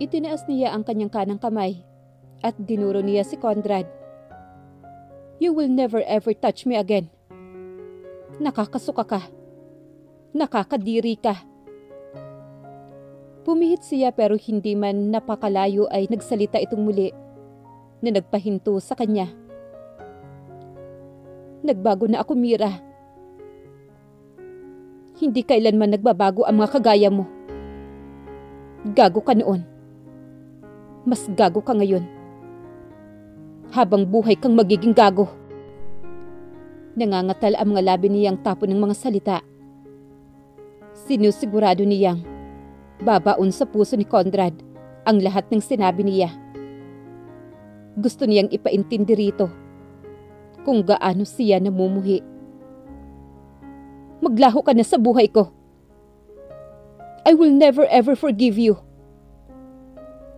Itinaas niya ang kanyang kanang kamay at dinuro niya si Conrad. You will never ever touch me again. Nakakasuka ka. Nakakadiri ka. Pumihit siya pero hindi man napakalayo ay nagsalita itong muli na nagpahinto sa kanya. Nagbago na ako, Mira. Hindi kailanman nagbabago ang mga kagaya mo. Gago ka noon. Mas gago ka ngayon. Habang buhay kang magiging gago. Nangangatal ang mga labi niyang tapo ng mga salita. Sinusigurado niyang babaon sa puso ni Conrad ang lahat ng sinabi niya. Gusto niyang ipaintindi rito kung gaano siya namumuhi. Maglaho ka na sa buhay ko. I will never ever forgive you.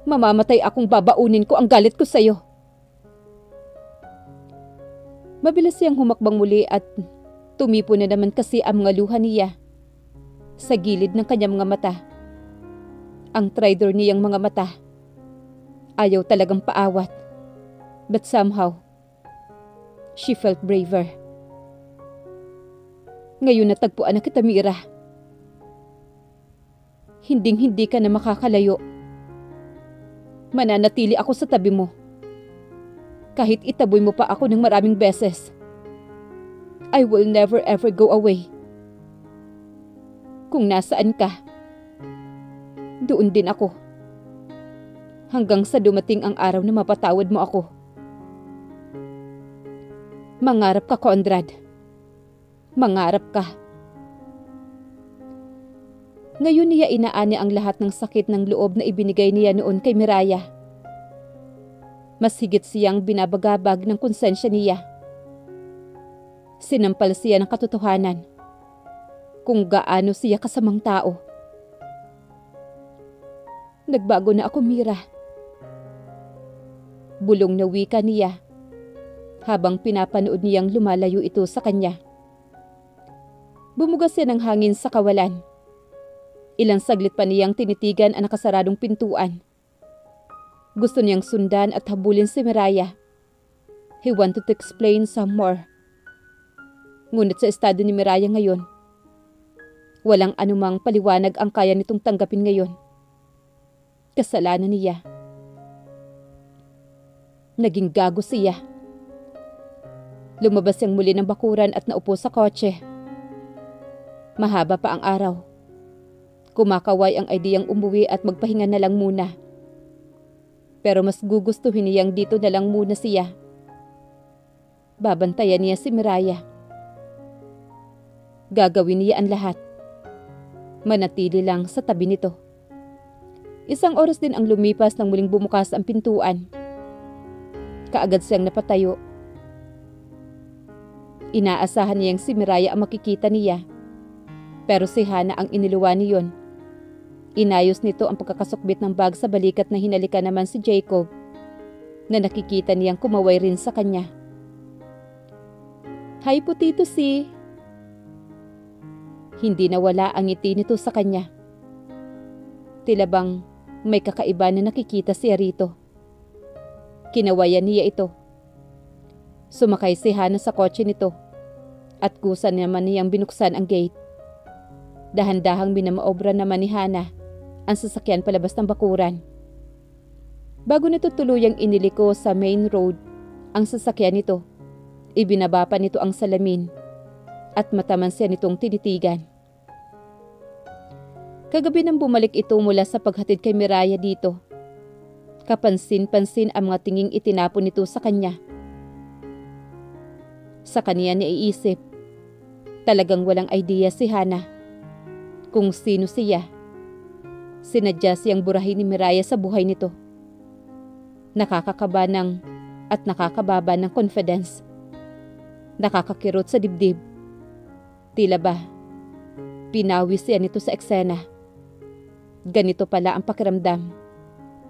Mamamatay akong babaunin ko ang galit ko sa'yo. Mabilis siyang humakbang muli at tumipo na naman kasi ang mga luha niya sa gilid ng kanyang mga mata. Ang traitor niyang mga mata. Ayaw talagang paawat. But somehow, she felt braver. Ngayon natagpuan na kita, Mira. Hinding-hindi ka na makakalayo. Mananatili ako sa tabi mo. Kahit itaboy mo pa ako ng maraming beses. I will never ever go away. Kung nasaan ka, doon din ako. Hanggang sa dumating ang araw na mapatawad mo ako. Mangarap ka, Conrad. Mangarap ka. Ngayon niya inaani ang lahat ng sakit ng loob na ibinigay niya noon kay Miraya. Mas higit siyang binabagabag ng konsensya niya. Sinampal siya ng katotohanan kung gaano siya kasamang tao. Nagbago na ako, Mira. Bulong na wika niya habang pinapanood niyang lumalayo ito sa kanya. Bumugas siya ng hangin sa kawalan. Ilang saglit pa niyang tinitigan ang nakasaradong pintuan. Gusto niyang sundan at habulin si Miraya. He wanted to explain some more. Ngunit sa estado ni Miraya ngayon, walang anumang paliwanag ang kaya nitong tanggapin ngayon. Kasalanan niya. Naging gago siya. Lumabas siyang muli ng bakuran at naupo sa kotse. Mahaba pa ang araw. Kumakaway ang ideyang umuwi at magpahinga na lang muna. Pero mas gugustuhin niyang dito na lang muna siya. Babantayan niya si Miraya. Gagawin niya ang lahat. Manatili lang sa tabi nito. Isang oras din ang lumipas nang muling bumukas ang pintuan. Kaagad siyang napatayo. Inaasahan niyang si Miraya ang makikita niya. Pero si Hana ang iniluwa niyon. Inayos nito ang pagkakasukbit ng bag sa balikat na hinalika naman si Jacob na nakikita niyang kumaway rin sa kanya. Hi po, Tito C. Hindi nawala ang ngiti nito sa kanya. Tila bang may kakaiba na nakikita siya rito. Kinawayan niya ito. Sumakay si Hana sa kotse nito at kusa naman niyang binuksan ang gate. Dahan-dahang binamaobra naman ni Hana ang sasakyan palabas ng bakuran. Bago nito tuluyang iniliko sa main road ang sasakyan nito, ibinaba pa nito ang salamin at mataman siya nitong tinitigan. Kagabi nang bumalik ito mula sa paghatid kay Miraya dito, kapansin-pansin ang mga tinging itinapon nito sa kanya. Sa kanya naiisip, talagang walang idea si Hana kung sino siya. Sinadya siyang burahin ni Miraya sa buhay nito. Nakakakaba ng at nakakababa ng confidence. Nakakakirot sa dibdib. Tila ba, pinawis siya nito sa eksena. Ganito pala ang pakiramdam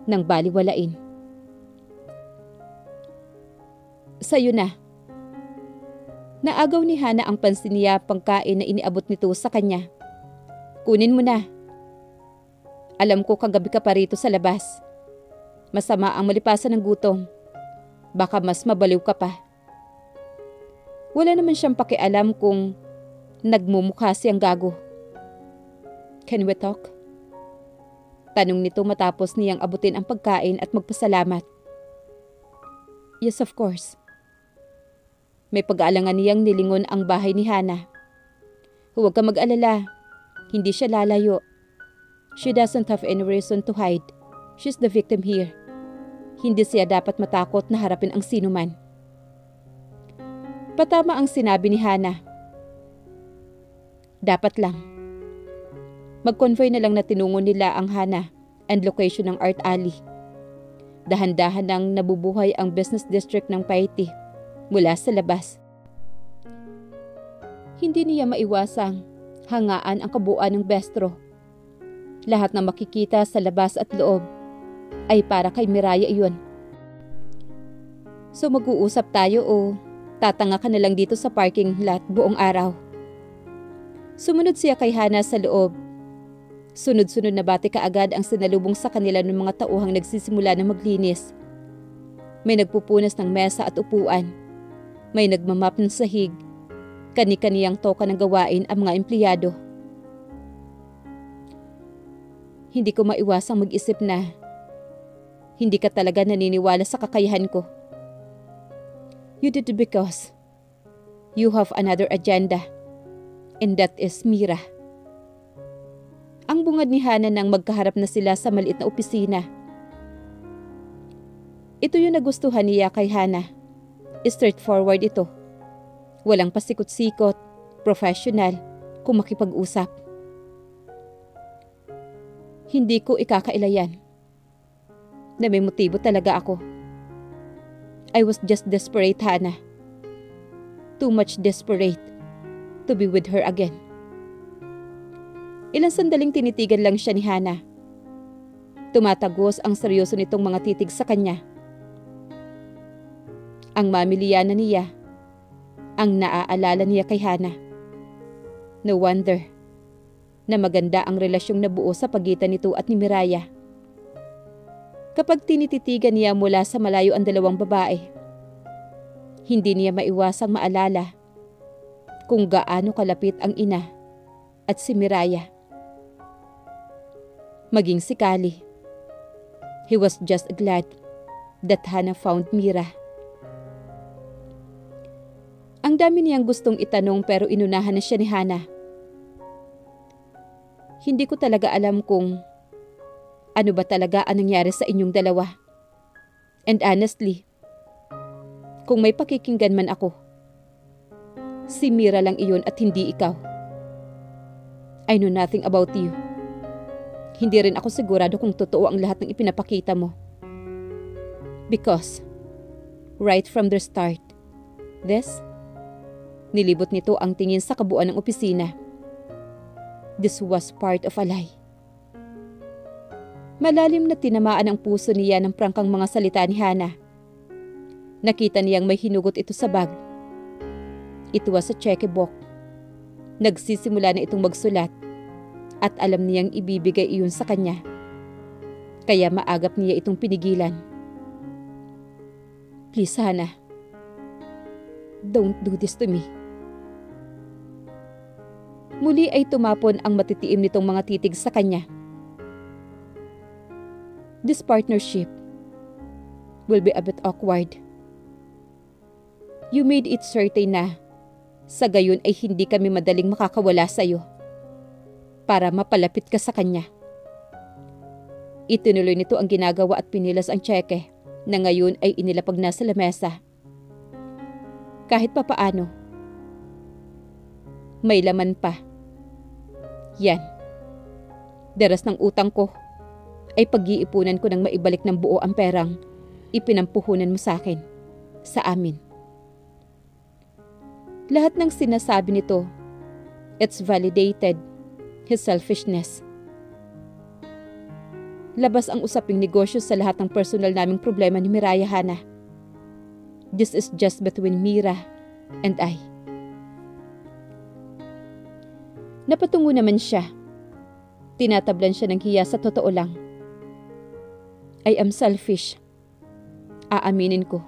ng baliwalain. Sa'yo na. Naagaw ni Hana ang pansin niya pangkain na iniabot nito sa kanya. Kunin mo na. Alam ko kagabi ka pa rito sa labas. Masama ang malipasan ng gutom. Baka mas mabaliw ka pa. Wala naman siyang pakialam kung nagmumukha siyang gago. Can we talk? Tanong nito matapos niyang abutin ang pagkain at magpasalamat. Yes, of course. May pag-aalangan niyang nilingon ang bahay ni Hana. Huwag ka mag-alala. Hindi siya lalayo. She doesn't have any reason to hide. She's the victim here. Hindi siya dapat matakot na harapin ang sinuman. Patama ang sinabi ni Hana. Dapat lang. Mag-convoy na lang na tinungo nila ang Hana and location ng Art Alley. Dahan-dahan nang nabubuhay ang business district ng Paiti mula sa labas. Hindi niya maiwasang hangaan ang kabuuan ng bestro. Lahat na makikita sa labas at loob ay para kay Miraya iyon. So mag-uusap tayo o tatanga ka na lang dito sa parking lot buong araw? Sumunod siya kay Hana sa loob. Sunod-sunod na bati kaagad ang sinalubong sa kanila ng mga tauhang nagsisimula na maglinis. May nagpupunas ng mesa at upuan. May nagmamap ng sahig. Kani-kaniyang toka ng gawain ang mga empleyado. Hindi ko maiwasang mag-isip na hindi ka talaga naniniwala sa kakayahan ko. You did it because you have another agenda, and that is Mira. Ang bungad ni Hana nang magkaharap na sila sa maliit na opisina. Ito yung nagustuhan niya kay Hana. Straightforward ito. Walang pasikot-sikot, professional, kung makipag-usap. Hindi ko ikakailayan na may motibo talaga ako. I was just desperate, Hana. Too much desperate to be with her again. Ilang sandaling tinitigan lang siya ni Hana. Tumatagos ang seryoso nitong mga titig sa kanya. Ang mamiliyanan niya, ang naaalala niya kay Hana. No wonder na maganda ang relasyong nabuo sa pagitan nito at ni Miraya. Kapag tinititigan niya mula sa malayo ang dalawang babae, hindi niya maiwasang maalala kung gaano kalapit ang ina at si Miraya. Maging si Kali. He was just glad that Hana found Mira. Ang dami niyang gustong itanong pero inunahan na siya ni Hana. Hindi ko talaga alam kung ano ba talaga ang nangyari sa inyong dalawa. And honestly, kung may pakikinggan man ako, si Mira lang iyon at hindi ikaw. I know nothing about you. Hindi rin ako sigurado kung totoo ang lahat ng ipinapakita mo. Because, right from the start, nilibot nito ang tingin sa kabuuan ng opisina. This was part of a lie. Malalim na tinamaan ang puso niya ng prangkang mga salita ni Hana. Nakita niyang may hinugot ito sa bag. It was a checkbook. Nagsisimula na itong magsulat at alam niyang ibibigay iyon sa kanya. Kaya maagap niya itong pinigilan. Please, Hana. Don't do this to me. Muli ay tumapon ang matitiim nitong mga titig sa kanya. This partnership will be a bit awkward. You made it certain na sa gayon ay hindi kami madaling makakawala sa iyo para mapalapit ka sa kanya. Itinuloy nito ang ginagawa at pinilas ang tseke na ngayon ay inilapag na sa lamesa. Kahit papaano, may laman pa. Yan. Daras ng utang ko ay pag-iipunan ko nang maibalik ng buo ang perang ipinampuhunan mo sa akin, sa amin. Lahat ng sinasabi nito, it's validated his selfishness. Labas ang usaping negosyo sa lahat ng personal naming problema ni Miraya, Hana. This is just between Mira and I. Napatungo naman siya. Tinatablan siya ng hiya sa totoo lang. I am selfish. Aaminin ko.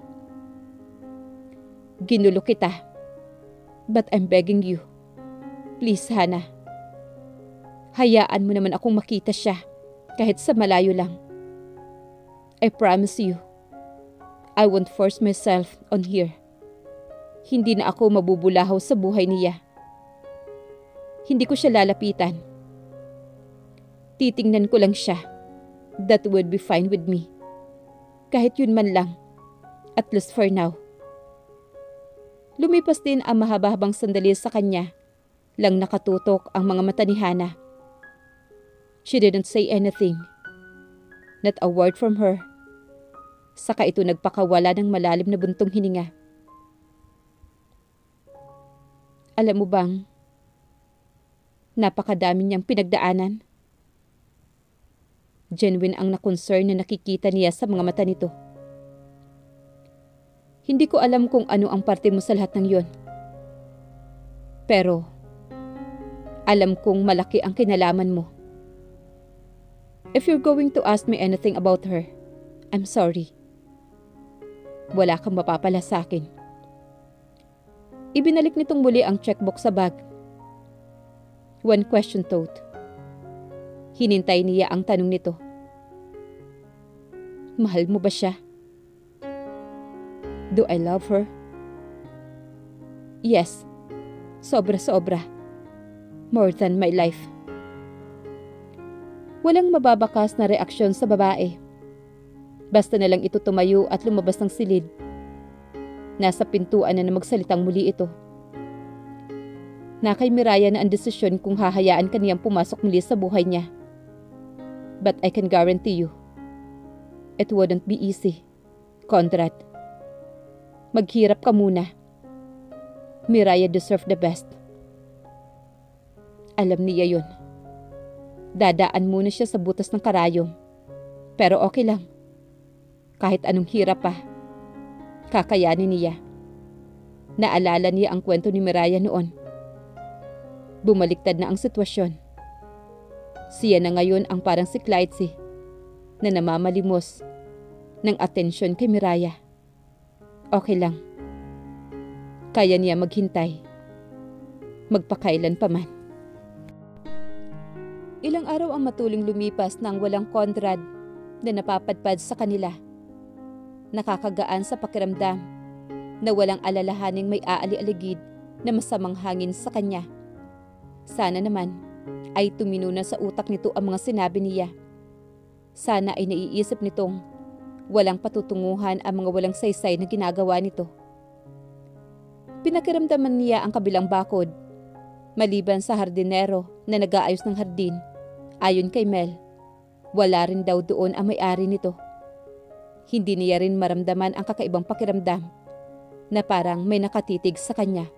Ginulo kita. But I'm begging you. Please, Hana. Hayaan mo naman akong makita siya kahit sa malayo lang. I promise you, I won't force myself on her. Hindi na ako mabubulahaw sa buhay niya. Hindi ko siya lalapitan. Titingnan ko lang siya. That would be fine with me. Kahit yun man lang. At least for now. Lumipas din ang mahaba-habang sandali sa kanya. Lang nakatutok ang mga mata ni Hana. She didn't say anything. Not a word from her. Saka ito nagpakawala ng malalim na buntong hininga. Alam mo bang, napakadami niyang pinagdaanan. Genuine ang na-concern na nakikita niya sa mga mata nito. Hindi ko alam kung ano ang parte mo sa lahat ng yon. Pero, alam kong malaki ang kinalaman mo. If you're going to ask me anything about her, I'm sorry. Wala kang mapapala sa akin. Ibinalik nitong muli ang checkbook sa bag. One question thought. Hinintay niya ang tanong nito. Mahal mo ba siya? Do I love her? Yes. Sobra-sobra. More than my life. Walang mababakas na reaksyon sa babae. Basta na lang ito tumayo at lumabas ng silid. Nasa pintuan na magsalitang muli ito. Na kay Miraya na ang desisyon kung hahayaan kaniyang pumasok muli sa buhay niya. But I can guarantee you, it wouldn't be easy, Conrad. Maghirap ka muna. Miraya deserve the best. Alam niya yun. Dadaan muna siya sa butas ng karayom. Pero okay lang. Kahit anong hirap pa, kakayanin niya. Naalala niya ang kwento ni Miraya noon. Bumaliktad na ang sitwasyon. Siya na ngayon ang parang si Clyde na namamalimos ng atensyon kay Miraya. Okay lang. Kaya niya maghintay. Magpakailan pa man. Ilang araw ang matuling lumipas nang walang Conrad na napapadpad sa kanila. Nakakagaan sa pakiramdam na walang alalahaning may aali-aligid na masamang hangin sa kanya. Sana naman ay tumino na sa utak nito ang mga sinabi niya. Sana ay naiisip nitong walang patutunguhan ang mga walang saysay na ginagawa nito. Pinakiramdaman niya ang kabilang bakod. Maliban sa hardinero na nag-aayos ng hardin, ayon kay Mel, wala rin daw doon ang may-ari nito. Hindi niya rin maramdaman ang kakaibang pakiramdam na parang may nakatitig sa kanya.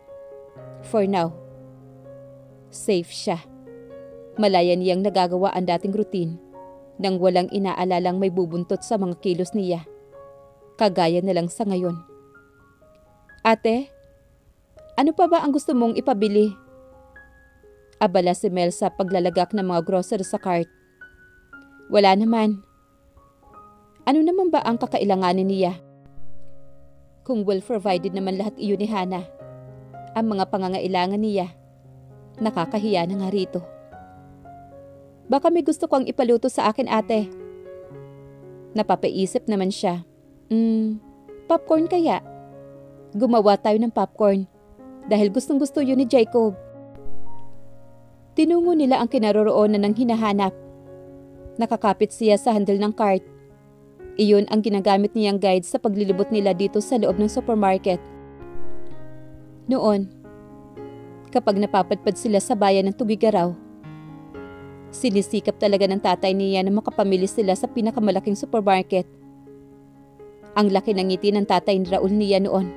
For now, safe siya. Malaya niyang nagagawa ang dating routine nang walang inaalalang may bubuntot sa mga kilos niya. Kagaya na lang sa ngayon. Ate, ano pa ba ang gusto mong ipabili? Abala si Mel sa paglalagak ng mga grocery sa cart. Wala naman. Ano naman ba ang kakailanganin niya? Kung well-provided naman lahat iyon ni Hana, ang mga pangangailangan niya, nakakahiya na nga rito. Baka may gusto kong ipaluto sa akin, ate. Napapaisip naman siya. Popcorn kaya? Gumawa tayo ng popcorn dahil gustong-gusto yun ni Jacob. Tinungo nila ang kinaroroonan ng hinahanap. Nakakapit siya sa handle ng cart. Iyon ang ginagamit niyang guide sa paglilibot nila dito sa loob ng supermarket. Noon, kapag napapadpad sila sa bayan ng Tugigaraw, sinisikap talaga ng tatay niya na makapamili sila sa pinakamalaking supermarket. Ang laki ng ngiti ng tatay ni Raul niya noon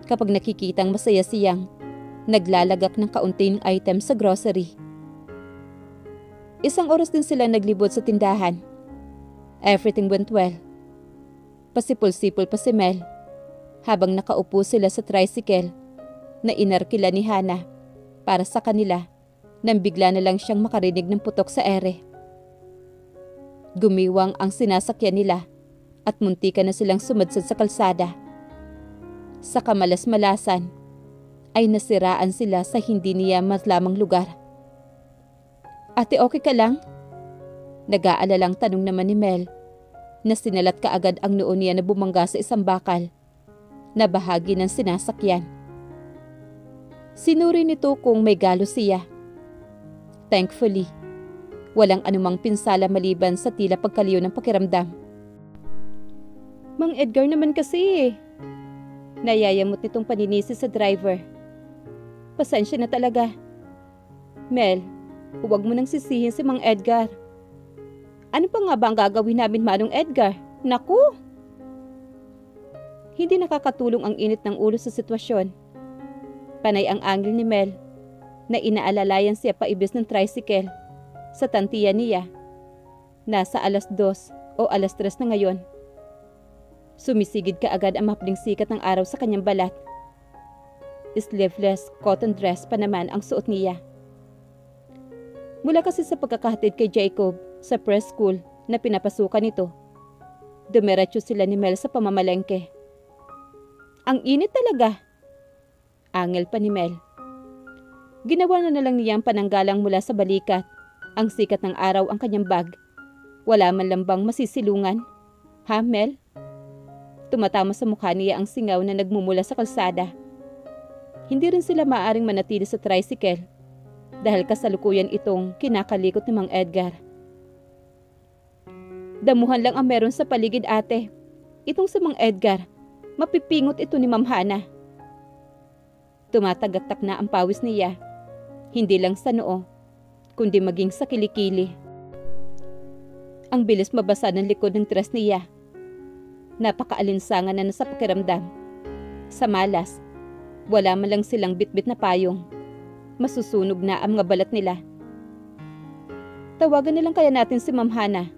kapag nakikitang masaya siyang naglalagak ng kaunting item sa grocery. Isang oras din sila naglibot sa tindahan. Everything went well. Pasipol-sipol pa si Mel habang nakaupo sila sa tricycle na inarkila ni Hana para sa kanila nang bigla na lang siyang makarinig ng putok sa ere. Gumiwang ang sinasakyan nila at muntikan na silang sumadsad sa kalsada. Sa kamalas-malasan ay nasiraan sila sa hindi niya maslamang lugar. Ate, okay ka lang? Nag-aalalang tanong naman ni Mel na sinalat kaagad ang noo niya na bumangga sa isang bakal na bahagi ng sinasakyan. Sinuri nito kung may galos siya. Thankfully, walang anumang pinsala maliban sa tila pagkaliw ng pakiramdam. Mang Edgar naman kasi eh. Nayayamot nitong paninisi sa driver. Pasensya na talaga. Mel, huwag mo nang sisihin si Mang Edgar. Ano pa nga ba ang gagawin namin, Manong Edgar? Naku! Hindi nakakatulong ang init ng ulo sa sitwasyon. Panay ang angle ni Mel na inaalalayan siya paibis ng tricycle sa tantiya niya. Nasa 2:00 o 3:00 na ngayon. Sumisigid kaagad ang mapling sikat ng araw sa kanyang balat. Sleeveless cotton dress pa naman ang suot niya. Mula kasi sa pagkakahatid kay Jacob sa preschool na pinapasukan nito, dumiretso sila ni Mel sa pamamalengke. Ang init talaga. Angel pa ni Mel. Ginawa na lang niya ang pananggalang mula sa balikat. Ang sikat ng araw ang kanyang bag. Wala man lambang masisilungan. Ha, Mel? Tumatama sa mukha niya ang singaw na nagmumula sa kalsada. Hindi rin sila maaring manatili sa tricycle dahil kasalukuyan itong kinakalikot ni Mang Edgar. Damuhan lang ang meron sa paligid, ate. Itong si Mang Edgar, mapipingot ito ni Ma'am Hana. Tumatagaktak na ang pawis niya, hindi lang sa noo, kundi maging sa kilikili. Ang bilis mabasa ng likod ng dress niya. Napakaalinsangan na nasa pakiramdam. Sa malas, wala man lang silang bitbit na payong. Masusunog na ang mga balat nila. Tawagan nilang kaya natin si Ma'am Hana.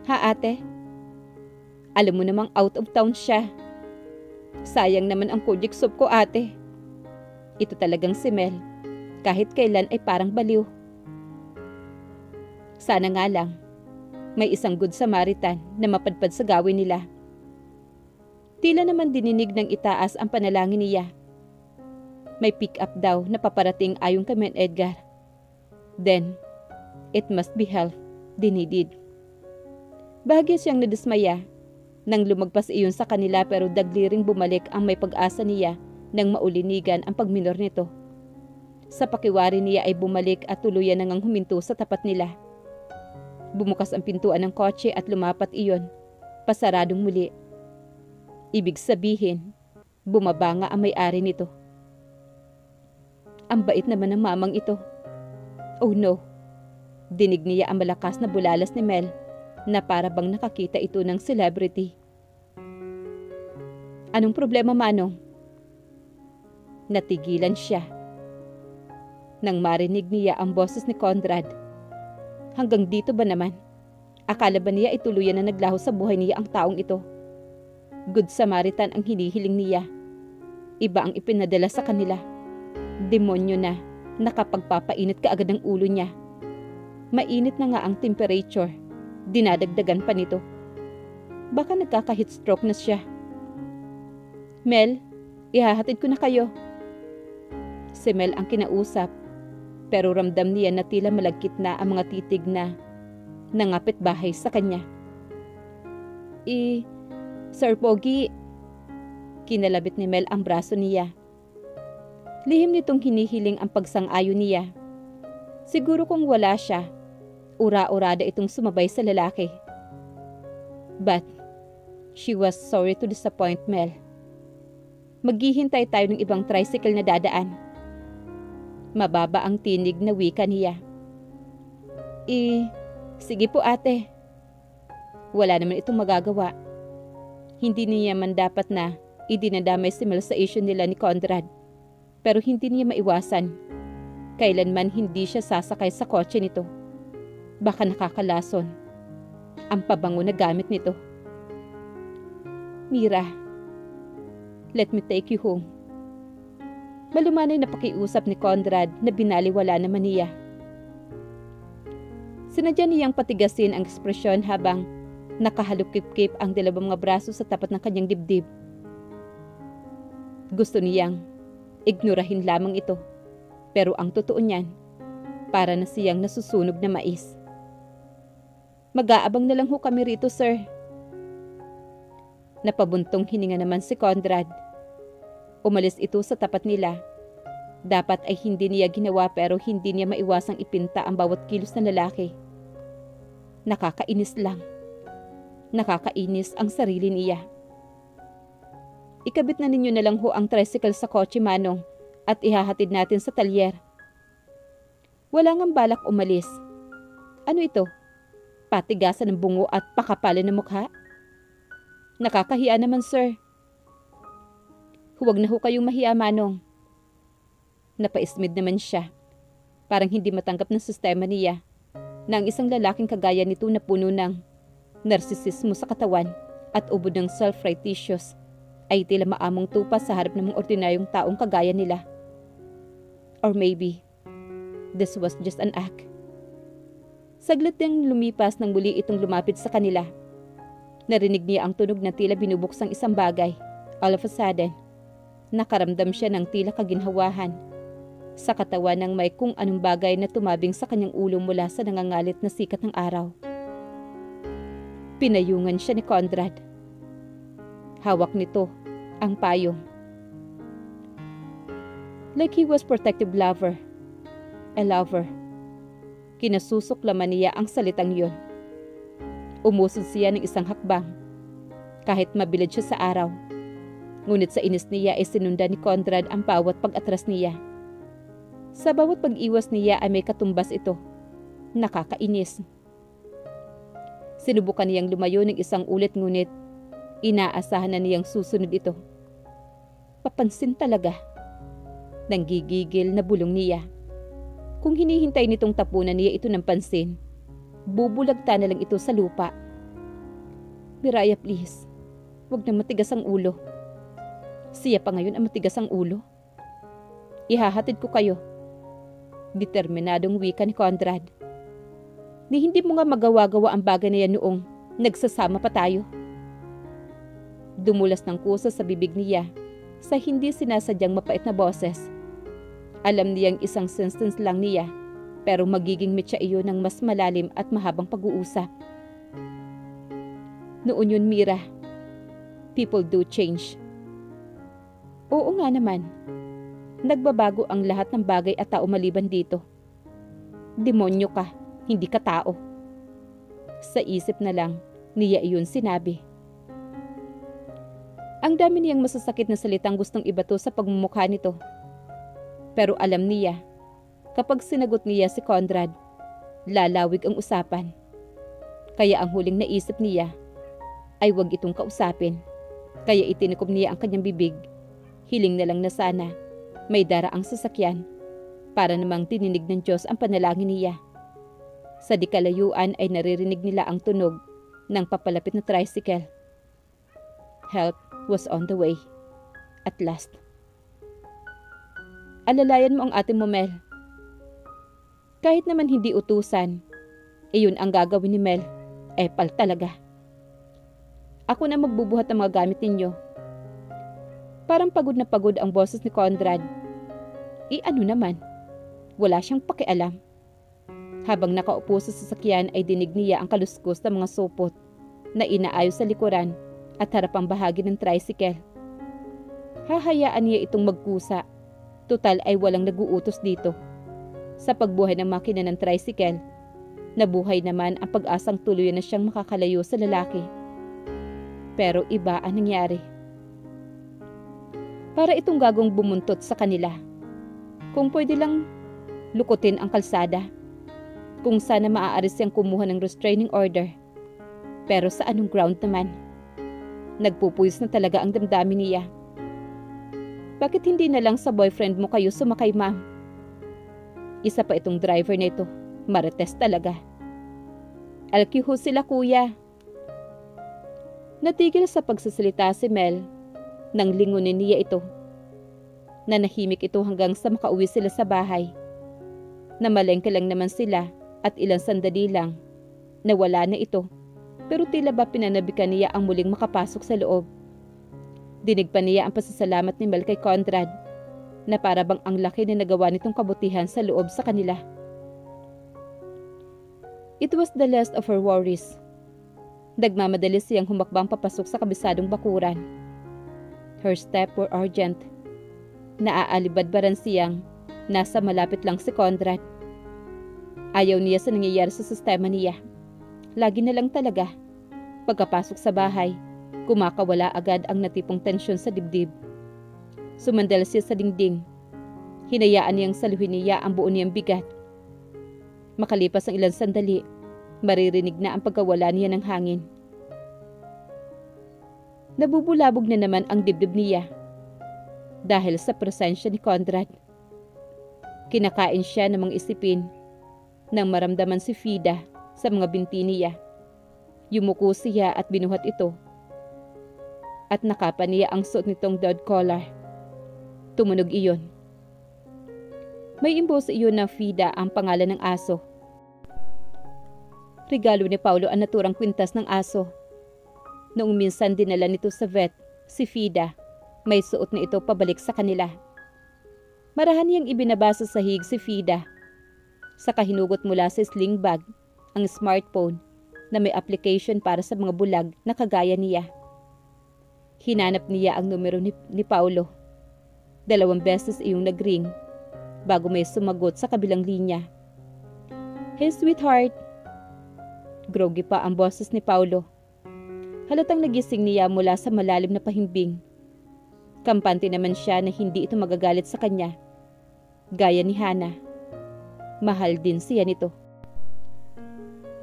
Ha, ate? Alam mo namang out of town siya. Sayang naman ang kojik soup ko, ate. Ito talagang si Mel. Kahit kailan ay parang baliw. Sana nga lang, may isang good Samaritan na mapadpad sa gawin nila. Tila naman dininig ng itaas ang panalangin niya. May pick-up daw na paparating ayon kay Mang Edgar. Then, it must be help they needed. Bahagya siyang nadismaya nang lumagpas iyon sa kanila pero dagli ring bumalik ang may pag-asa niya nang maulinigan ang pagminor nito. Sa pakiwari niya ay bumalik at tuluyan nang huminto sa tapat nila. Bumukas ang pintuan ng kotse at lumapat iyon, pasaradong muli. Ibig sabihin, bumaba nga ang may-ari nito. Ang bait naman ng mamang ito. Oh no, dinig niya ang malakas na bulalas ni Mel na para bang nakakita ito ng celebrity. Anong problema, Manong? Natigilan siya nang marinig niya ang boses ni Conrad. Hanggang dito ba naman? Akala ba niya ituluyan na naglaho sa buhay niya ang taong ito? Good Samaritan ang hinihiling niya. Iba ang ipinadala sa kanila. Demonyo na nakapagpapainit kaagad ang ulo niya. Mainit na nga ang temperature. Dinadagdagan pa nito. Baka nagkaka-heat stroke na siya. Mel, ihahatid ko na kayo. Si Mel ang kinausap, pero ramdam niya na tila malagkit na ang mga titig na nangapit bahay sa kanya. Sir Pogi, kinalabit ni Mel ang braso niya. Lihim nitong hinihiling ang pagsang-ayon niya. Siguro kung wala siya, ura-urada itong sumabay sa lalaki. But she was sorry to disappoint Mel. Maghihintay tayo ng ibang tricycle na dadaan. Mababa ang tinig na wika niya. Sige po, ate. Wala naman itong magagawa. Hindi niya man dapat na idinadamay si Mel sa issue nila ni Conrad. Pero hindi niya maiwasan. Kailanman hindi siya sasakay sa kotse nito. Baka nakakalason ang pabango na gamit nito. Mira, let me take you home. Malumanay na pakiusap ni Conrad na binaliwala naman niya. Sinadya niyang patigasin ang ekspresyon habang nakahalukip-kip ang dalawang mga braso sa tapat ng kanyang dibdib. Gusto niyang ignorahin lamang ito, pero ang totoo niyan, para na siyang nasusunog na mais. Mag-aabang na lang ho kami rito, sir. Napabuntong hininga naman si Conrad. Umalis ito sa tapat nila. Dapat ay hindi niya ginawa pero hindi niya maiwasang ipinta ang bawat kilos ng lalaki. Nakakainis lang. Nakakainis ang sarili niya. Ikabit na ninyo na lang ho ang tricycle sa kotse, Manong, at ihahatid natin sa talyer. Wala ngang balak umalis. Ano ito? Patigasan ng bungo at pakapalan ng mukha? Nakakahiya naman, sir. Huwag na ho kayong mahiya, Manong. Napaismid naman siya. Parang hindi matanggap ng sistema niya na ang isang lalaking kagaya nito na puno ng narsisismo sa katawan at ubod ng self-righteous ay tila maamong tupa sa harap ng mga ordinaryong taong kagaya nila. Or maybe, this was just an act. Saglit ding lumipas nang muli itong lumapit sa kanila. Narinig niya ang tunog na tila binubuksang isang bagay. All of a sudden, nakaramdam siya ng tila kaginhawahan sa katawan ng may kung anong bagay na tumabing sa kanyang ulo mula sa nangangalit na sikat ng araw. Pinayungan siya ni Conrad. Hawak nito ang payong. Like he was protective lover. A lover. Kinasusuklaman niya ang salitang yun. Umusod siya ng isang hakbang. Kahit mabilad siya sa araw. Ngunit sa inis niya ay sinundan ni Conrad ang bawat pag-atras niya. Sa bawat pag-iwas niya ay may katumbas ito. Nakakainis. Sinubukan niyang lumayo ng isang ulit ngunit inaasahan na niyang susunod ito. Papansin talaga. Nanggigigil na bulong niya. Kung hinihintay nitong tapunan niya ito ng pansin, bubulagta na lang ito sa lupa. Miraya, please. Huwag na matigas ang ulo. Siya pa ngayon ang matigas ang ulo. Ihahatid ko kayo. Determinadong wika ni Conrad. Ni hindi mo nga magawa-gawa ang bagay na yan noong nagsasama pa tayo. Dumulas ng kusa sa bibig niya sa hindi sinasadyang mapait na boses. Alam niyang isang sentence lang niya, pero magiging mitya iyon ng mas malalim at mahabang pag-uusap. Noon yun, Mira. People do change. Oo nga naman. Nagbabago ang lahat ng bagay at tao maliban dito. Demonyo ka, hindi ka tao. Sa isip na lang, niya iyon sinabi. Ang dami niyang masasakit na salitang gustong ibato sa pagmumukha nito. Pero alam niya, kapag sinagot niya si Conrad, lalawig ang usapan. Kaya ang huling naisip niya ay huwag itong kausapin. Kaya itinikom niya ang kanyang bibig. Hiling na lang na sana may daraang sasakyan para namang tininig ng Diyos ang panalangin niya. Sa di kalayuan ay naririnig nila ang tunog ng papalapit na tricycle. Help was on the way. At last. Alalayan mo ang ate mo, Mel. Kahit naman hindi utusan, iyon ang gagawin ni Mel. Epal talaga. Ako na magbubuhat ng mga gamit ninyo. Parang pagod na pagod ang boses ni Conrad. Ano naman? Wala siyang pakialam. Habang nakaupo sa sasakyan ay dinig niya ang kaluskos ng mga supot na inaayos sa likuran at harapang bahagi ng tricycle. Hahayaan niya itong magkusa. Tutal ay walang nag-uutos dito. Sa pagbuhay ng makina ng tricycle, nabuhay naman ang pag-asang tuluyan na siyang makakalayo sa lalaki. Pero iba ang nangyari. Para itong gagong bumuntot sa kanila. Kung pwede lang lukutin ang kalsada. Kung sana maaari siyang kumuha ng restraining order. Pero sa anong ground naman? Nagpupuyos na talaga ang damdamin niya. Bakit hindi na lang sa boyfriend mo kayo sumakay, ma'am? Isa pa itong driver na ito. Marites talaga. Alkiho sila, kuya. Natigil sa pagsasalita si Mel nang lingunin niya ito. Nanahimik ito hanggang sa makauwi sila sa bahay. Namalengke lang naman sila At ilang sandali lang, nawala na ito. Pero tila ba pinanabikan niya ang muling makapasok sa loob. Dinig pa niya ang pasasalamat ni Mel kay Conrad na para bang ang laki na nagawa nitong kabutihan sa loob sa kanila. It was the last of her worries. Nagmamadali siyang humakbang papasok sa kabisadong bakuran. Her step were urgent. Naaalibadbaran siyang nasa malapit lang si Conrad. Ayaw niya sa nangyayari sa sistema niya. Lagi na lang talaga. Pagkapasok sa bahay, kumakawala agad ang natipong tensyon sa dibdib. Sumandal siya sa dingding. Hinayaan niyang saluhin niya ang buo niyang bigat. Makalipas ang ilang sandali, maririnig na ang pagkawala niya ng hangin. Nabubulabog na naman ang dibdib niya dahil sa presensya ni Conrad. Kinakain siya ng mga isipin nang maramdaman si Fida sa mga binti niya. Yumuko siya at binuhat ito. At nakapa niya ang suot nitong dog collar. Tumunog iyon. May imbo sa iyon ng Fida ang pangalan ng aso. Regalo ni Paulo ang naturang kwintas ng aso. Noong minsan dinala nito sa vet, si Fida, may suot na ito pabalik sa kanila. Marahan niyang ibinabasa sa hig si Fida. Saka hinugot mula sa sling bag ang smartphone na may application para sa mga bulag na kagaya niya. Hinanap niya ang numero ni Paulo. 2 beses iyong nagring bago may sumagot sa kabilang linya. Hey sweetheart! Groggy pa ang boses ni Paulo. Halatang nagising niya mula sa malalim na pahimbing. Kampante naman siya na hindi ito magagalit sa kanya. Gaya ni Hana. Mahal din siya nito.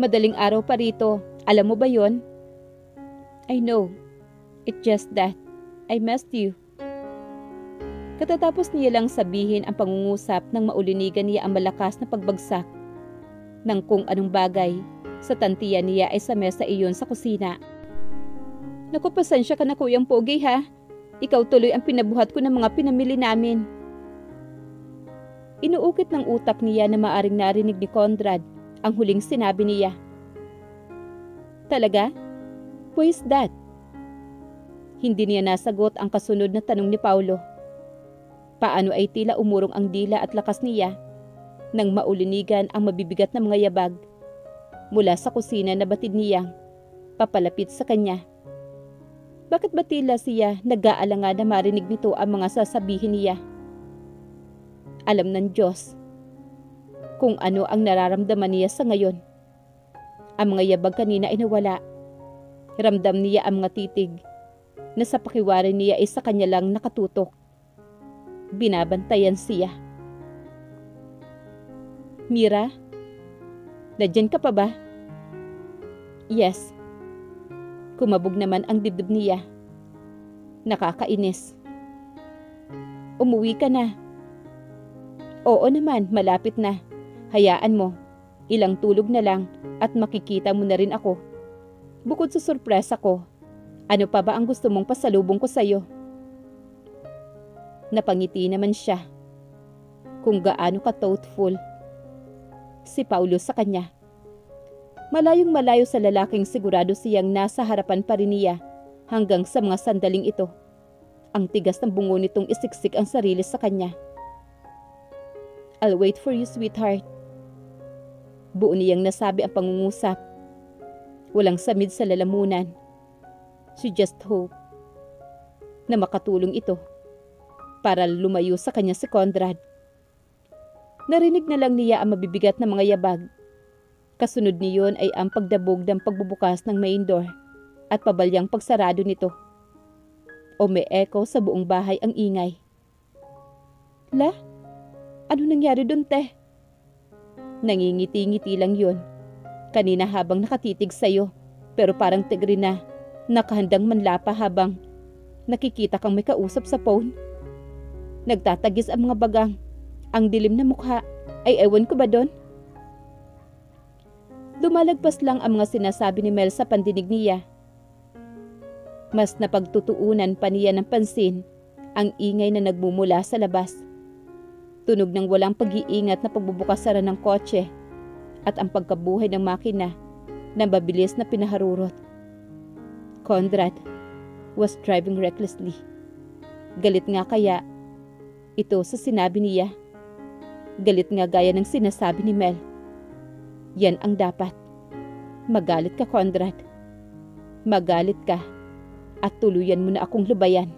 Madaling araw pa rito. Alam mo ba yon? I know. It's just that I missed you. Katatapos niya lang sabihin ang pangungusap nang maulinigan niya ang malakas na pagbagsak ng kung anong bagay sa tantiya niya ay sa mesa iyon sa kusina. Naku, pasensya ka na Kuyang Pogi ha. Ikaw tuloy ang pinabuhat ko ng mga pinamili namin. Inuukit ng utak niya na maaring narinig ni Conrad ang huling sinabi niya. Talaga? Who is that? Hindi niya nasagot ang kasunod na tanong ni Paulo. Paano ay tila umurong ang dila at lakas niya nang maulinigan ang mabibigat na mga yabag mula sa kusina na batid niyang papalapit sa kanya. Bakit ba tila siya nag-aalanga na marinig nito ang mga sasabihin niya? Alam ng Diyos kung ano ang nararamdaman niya sa ngayon. Ang mga yabag kanina ay nawala. Ramdam niya ang mga titig na sa pakiwari niya ay sa kanya lang nakatutok. Binabantayan siya. Mira? Nandiyan ka pa ba? Yes. Kumabog naman ang dibdib niya. Nakakainis. Umuwi ka na. Oo naman, malapit na. Hayaan mo. Ilang tulog na lang at makikita mo na rin ako. Bukod sa sorpresa ko, ano pa ba ang gusto mong pasalubong ko sa'yo? Napangiti naman siya. Kung gaano ka thoughtful. Si Paulo sa kanya. Malayong malayo sa lalaking sigurado siyang nasa harapan pa rin niya hanggang sa mga sandaling ito. Ang tigas ng bungo nitong isiksik ang sarili sa kanya. I'll wait for you, sweetheart. Buo niyang nasabi ang pangungusap. Walang samid sa lalamunan. She just hoped na makatulong ito para lumayo sa kanya si Conrad. Narinig na lang niya ang mabibigat na mga yabag. Kasunod niyon ay ang pagdabog ng pagbubukas ng main door at pabalyang pagsarado nito. O may echo sa buong bahay ang ingay. La? Ano nangyari dun, te? Nangingiti-ngiti lang yun. Kanina habang nakatitig sa'yo, pero parang tigri na, nakahandang manlapa habang nakikita kang may kausap sa phone. Nagtatagis ang mga bagang. Ang dilim na mukha, ay ewan ko ba doon? Lumalagpas lang ang mga sinasabi ni Mel sa pandinig niya. Mas napagtutuunan pa niya ng pansin ang ingay na nagmumula sa labas. Tunog ng walang pag-iingat na pagbubukas-sara ng kotse at ang pagkabuhay ng makina na mabilis na pinaharurot. Conrad was driving recklessly. Galit nga kaya ito sa sinabi niya. Galit nga gaya ng sinasabi ni Mel. Yan ang dapat. Magalit ka, Conrad. Magalit ka at tuluyan mo na akong lubayan.